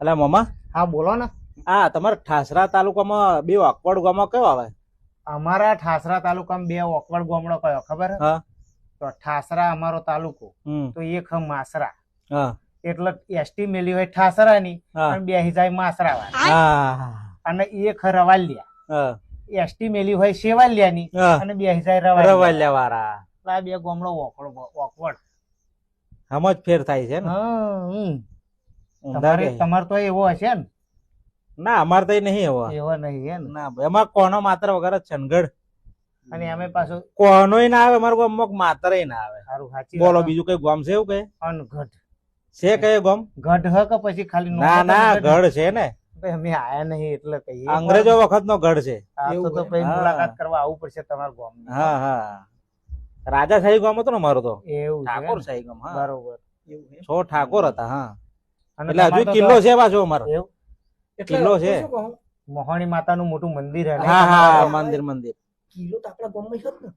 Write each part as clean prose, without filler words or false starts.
અલા મામા, હા બોલો ને. આ તમારા ઠાસરા તાલુકામાં બે ઓકવડ ગામમાં કયો આવે? અમારા ઠાસરા તાલુકામાં બે ઓકવડ ગામડો કયો ખબર હે? હા. તો ઠાસરા અમારો તાલુકો, હમ. તો એક હે માસરા. હા. એટલે એસટી મેલી હોય ઠાસરાની હા. અને બેહી જાય માસરા વાળી. હા. અને એક હે રવાલિયા. હા. એસટી મેલી હોય શેવાલિયાની હા. અને બેહી જાય રવાલિયા. રવાલિયા વાળા. એટલે આ બે ગામડો ઓકવડ. આમ જ ફેર થાય છે ને? તમારે તમારે તો એવો હશે ને? ના, અમારે તો નહીં એવો. એવો નહીં હે ને? ના, એમાં કોનો માત્ર વગર જ છનગઢ. અને અમે પાછું કોનોય ના આવે, અમારું ગામમાં માતરેય ના આવે. સારું સાચી બોલો, બીજું કઈ ગામ છે એવું કઈ? અનગઢ છે કઈ ગામ? ગઢ હ કે પછી ખાલી ના ના, ગઢ છે ને. ભાઈ અમે આયા નહીં એટલે કહીએ. અંગ્રેજો વખત નો ગઢ છે. આ તો ભાઈ મુલાકાત કરવા આવવું પડશે તમારા ગામની. હા હા, રાજાશાહી ગામ હતો ને મારો તો. એવું છે ઠાકોર શાહી ગામ. હા, બરોબર. છો ઠાકોર હતા. હા, અને એટલે હજુ તમારે તો કિલ્લો છે પાછો અમારો. એવું કિલ્લો છે. મોહણી માતાનું મોટું મંદિર હે ને? હા હા, મંદિર મંદિર. કિલ્લો તો આપણા ગામમાં છે જ ને.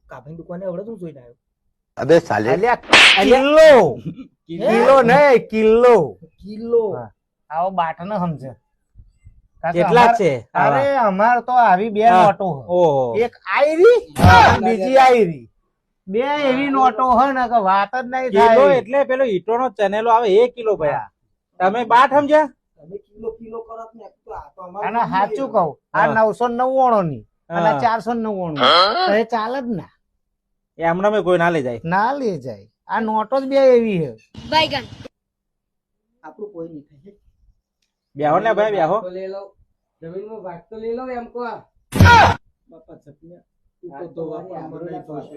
કાભાની દુકાને આવડે તું જોઈને આવ્યો. अबे साले અલ્યા, કિલ્લો નહીં, કિલ્લો. કિલ્લો હા. આવો બાટ ન સમજે. કારણ કે કેટલા અમાર- છે? અરે અમાર તો આવી બે હા. નોટો હે. ઓહો. એક આયરી અને બીજી આયરી. બે એવી નોટો હે ને કે વાત જ નહીં કિલો થાય. એટલે પેલો ઈટો નો ચનેલો આવે એ કિલો ભયા. તમે બાટ સમજ્યા? તમે કિલ્લો કરો ને તો આ તો અમારું અને ગામ સાચું નહીં. કહું, આ હા. 999 ની અને હા. 499 તો એ ચાલે જ ના. એમને મેં કોઈ ના લઈ જાય. ના લે જાય. આ નોટો જ બે એવી છે. આપણું કોઈ નહીં થાય. બેહો ને ભાઈ, બેહો. જમીનમાં ભાગ તો લઈ લો એમ કહો. બાપા સપને તું તો ધોવા પણ મને જોશે.